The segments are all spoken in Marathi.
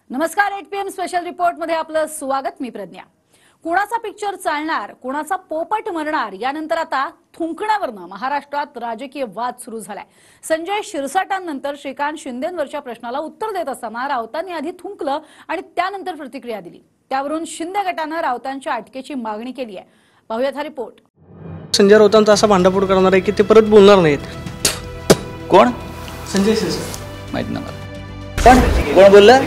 नमस्कार 8 PM स्पेशल रिपोर्ट मध्ये आपलं स्वागत. मी प्रज्ञा. कुणाचा पिक्चर चालणार, कुणाचा पोपट मरणार, यानंतर आता थुंकण्यावरनं महाराष्ट्रात राजकीय वाद सुरू झालाय. संजय शिरसाटांनंतर श्रीकांत शिंदेंवरच्या प्रश्नाला उत्तर देत असताना राऊतांनी आधी थुंकलं आणि त्यानंतर प्रतिक्रिया दिली. त्यावरून शिंदे गटानं राऊतांच्या अटकेची मागणी केली आहे. पाहूयात हा रिपोर्ट. संजय राऊतांचा असा भांडाफोड करणार आहे की ते परत बोलणार नाहीत. कोण? संजय शिरसाट. माहित नाही मला. कोण बोललं?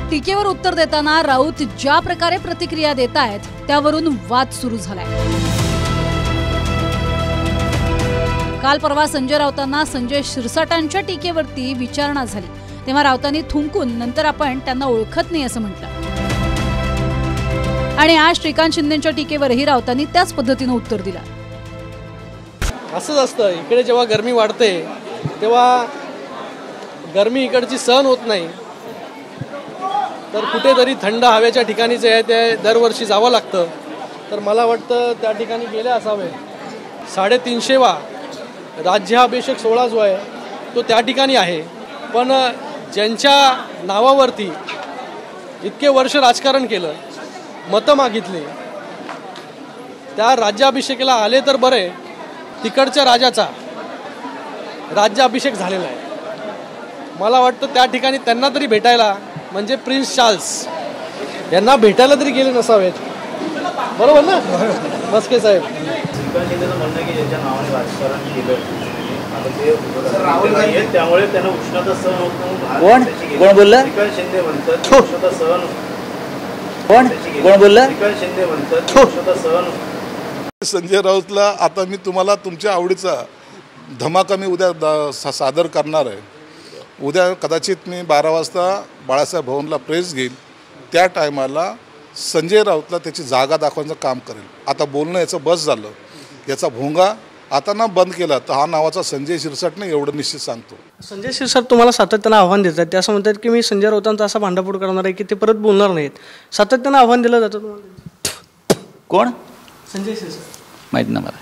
टीकेवर उत्तर देताना राऊत ज्या प्रकारे प्रतिक्रिया देत आहेत त्यावरून वाद सुरू झालाय. काल परवा संजय राऊतांना संजय शिरसाटांच्या टीकेवरती विचारणा झाली तेव्हा राऊतांनी थुंकून नंतर आपण त्यांना ओळखत नाही असं म्हटलं. आणि आज श्रीकांत शिंदेंच्या टीकेवरही राऊतांनी त्याच पद्धतीनं उत्तर दिलं. असंच असतं. इकडे जेव्हा गरमी वाढते तेव्हा गरमी इकडची सहन होत नाही, तर कुठेतरी थंड हवेच्या ठिकाणी जे आहे ते दरवर्षी जावं लागतं. तर मला वाटतं त्या ठिकाणी गेले असावे. 350वा राज्याभिषेक सोहळा जो आहे तो त्या ठिकाणी आहे. पण ज्यांच्या नावावरती इतके वर्ष राजकारण केलं, मतं मागितली, त्या राज्याभिषेकाला आले तर बरे. तिकडच्या राजाचा राज्याभिषेक झालेला आहे. मला वाटतं त्या ठिकाणी त्यांना तरी भेटायला, म्हणजे प्रिन्स चार्ल्स यांना भेटायला तरी गेले नसावेत. बरोबर ना मस्के साहेब? कोण कोण बोललं? कोण बोललं? संजय राऊतला आता मी तुम्हाला तुमच्या आवडीचा धमाका मी उद्या सादर करणार आहे. उद्या कदाचित मी 12 वाजता बाळासाहेब भवनला प्रेस घेईल. त्या टायमाला संजय राऊतला त्याची जागा दाखवण्याचं काम करेल. आता बोलणं याचं बस झालं. याचा भोंगा आता ना बंद केला तर हा नावाचा संजय शिरसाट नाही, एवढं निश्चित सांगतो. संजय शिरसाट तुम्हाला सातत्यानं आव्हान देतात. ते असं म्हणतात की मी संजय राऊतांचा असा भांडाफोड करणार आहे की ते परत बोलणार नाहीत. सातत्यानं आव्हान दिलं जातं तुम्हाला. कोण? संजय शिरसाट. माहित नाही मला.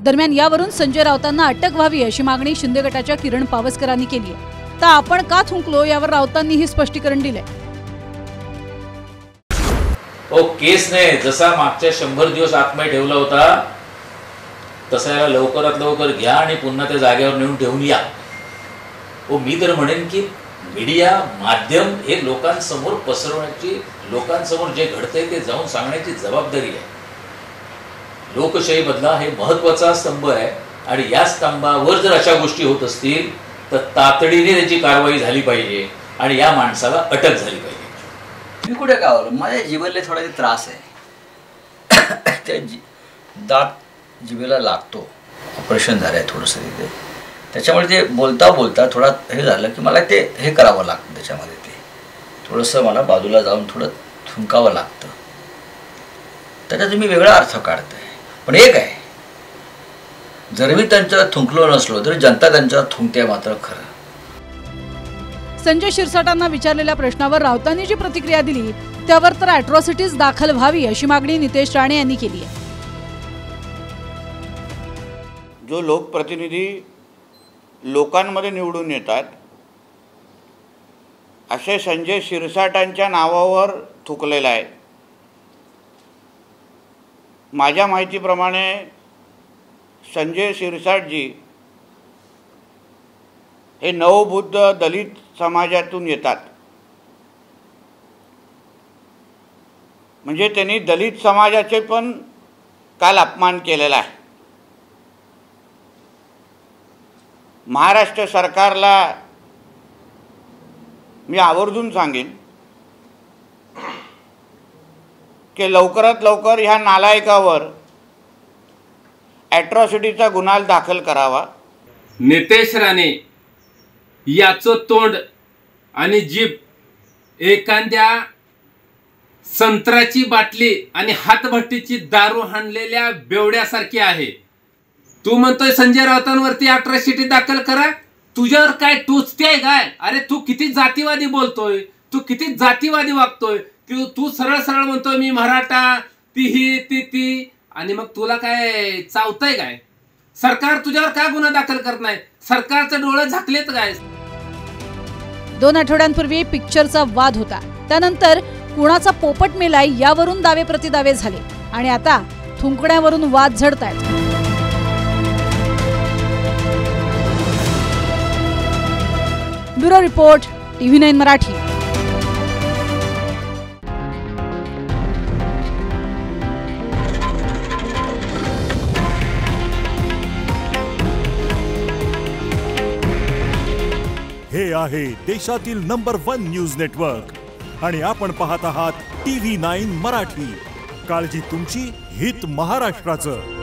दरम्यान यावरून संजय राऊतांना अटक व्हावी अशी मागणी शिंदे गटाच्या किरण पावसकरांनी केली आहे. तर आपण का थुंकलो यावर राऊतांनीही स्पष्टीकरण दिलंय. केसने जसा मागच्या 100 दिवस आतमध्ये ठेवला होता तसा याला लवकरात लवकर घ्या आणि पुन्हा त्या जागेवर नेऊन ठेवून या. मी तर म्हणेन की मीडिया माध्यम हे लोकांसमोर पसरवण्याची, लोकांसमोर जे घडतंय ते जाऊन सांगण्याची जबाबदारी आहे. लोकशाही मधला हे महत्वाचा स्तंभ आहे आणि या स्तंभावर जर अशा गोष्टी होत असतील तर तातडीने त्याची कारवाई झाली पाहिजे आणि या माणसाला अटक झाली पाहिजे. मी कुठे गावलो? माझ्या जिभेला थोडा त्रास आहे. त्या दात जिभेला लागतो. ऑपरेशन झालं आहे थोडंसं तिथे. त्याच्यामुळे ते बोलता बोलता थोडा हे झालं की मला ते हे करावं लागतं. त्याच्यामध्ये ते थोडंसं मला बाजूला जाऊन थोडं थुंकावं लागतं. त्याचा तुम्ही वेगळा अर्थ काढताय. पण एक आहे, जर मी त्यांचा थुंकलो नसलो तरी जनता त्यांचा थुंकते मात्र खरं. संजय शिरसाटांना विचारलेल्या प्रश्नावर राऊतांनी जी प्रतिक्रिया दिली त्यावर तर अॅट्रॉसिटीज दाखल व्हावी अशी मागणी नितेश राणे यांनी केली आहे. जो लोकप्रतिनिधी लोकांमध्ये निवडून येतात असे संजय शिरसाटांच्या नावावर थुकलेला आहे. माझ्या माहितीप्रमाणे संजय शिरसाटजी हे नवबुद्ध दलित समाजातून येतात. म्हणजे त्यांनी दलित समाजाचे पण काल अपमान केलेला आहे. महाराष्ट्र सरकारला मी आवर्जून सांगेन की लवकरात लवकर ह्या नालायकावर ॲट्रॉसिटीचा गुन्हा दाखल करावा. नितेश राणे याचं तोंड आणि जीभ एखाद्या संत्र्याची बाटली आणि हातभट्टीची दारू हाणलेल्या बेवड्यासारखी आहे. तू म्हणतोय संजय राऊतांवरती अॅट्रॉसिटी दाखल करा. तुझ्यावर काय टोचते आहे काय? अरे तू किती जातीवादी बोलतोय, तू किती जातीवादी वागतोय. तू सरळ सरळ म्हणतोय मी मराठा, ती ही ती ती, आणि मग तुला काय चावतंय काय? सरकार तुझ्यावर का गुन्हा दाखल करत नाही? सरकारचं डोळं झाकलेत काय? 2 आठवड्यांपूर्वी पिक्चरचा वाद होता, त्यानंतर कुणाचा पोपट मेलाय यावरून दावे प्रतिदावे झाले आणि आता थुंकण्यावरून वाद झडतायत. Bureau report, TV9 Marathi. हे आहे देशातील नंबर 1 न्यूज नेटवर्क आणि आपण पाहत आहात TV9 मराठी. काळजी तुमची, हित महाराष्ट्राचं.